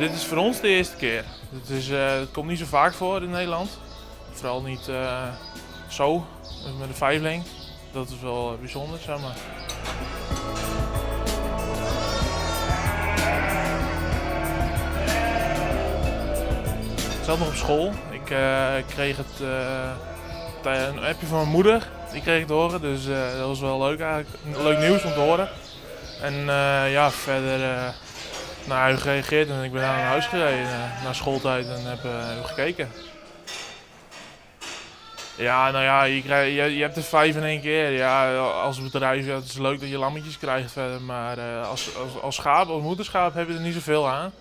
Dit is voor ons de eerste keer. Het komt niet zo vaak voor in Nederland. Vooral niet zo, met een vijfling. Dat is wel bijzonder, zeg maar. Ik zat nog op school. Ik kreeg een appje van mijn moeder. Die kreeg ik te horen, dus dat was wel leuk eigenlijk. Leuk nieuws om te horen. En ja, verder naar huis gereageerd en ik ben naar huis gereden na schooltijd en heb gekeken. Ja, nou ja, je hebt er 5 in één keer. Ja, als bedrijf, ja, het is leuk dat je lammetjes krijgt verder, maar als schaap, als moederschaap heb je er niet zoveel aan.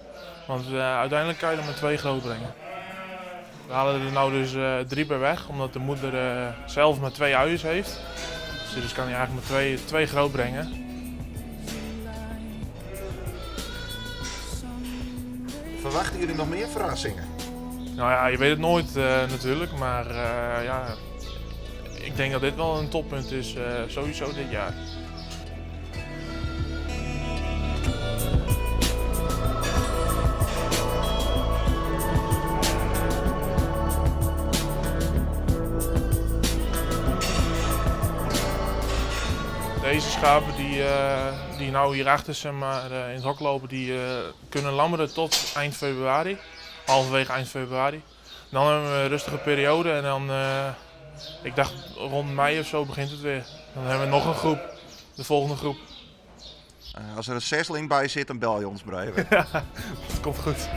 Want uiteindelijk kan je er maar 2 groot brengen. We halen er nou dus 3 per weg, omdat de moeder zelf maar 2 uiers heeft. Dus kan je eigenlijk maar 2 groot brengen. Verwachten jullie nog meer verrassingen? Nou ja, je weet het nooit natuurlijk, maar ja, ik denk dat dit wel een toppunt is, sowieso dit jaar. Deze schapen die nou hierachter zeg maar, in het hok lopen, die kunnen lammeren tot eind februari, halverwege eind februari. Dan hebben we een rustige periode en dan, ik dacht rond mei of zo begint het weer. Dan hebben we nog een groep, de volgende groep. Als er een zesling bij zit, dan bel je ons maar even. Ja, dat komt goed.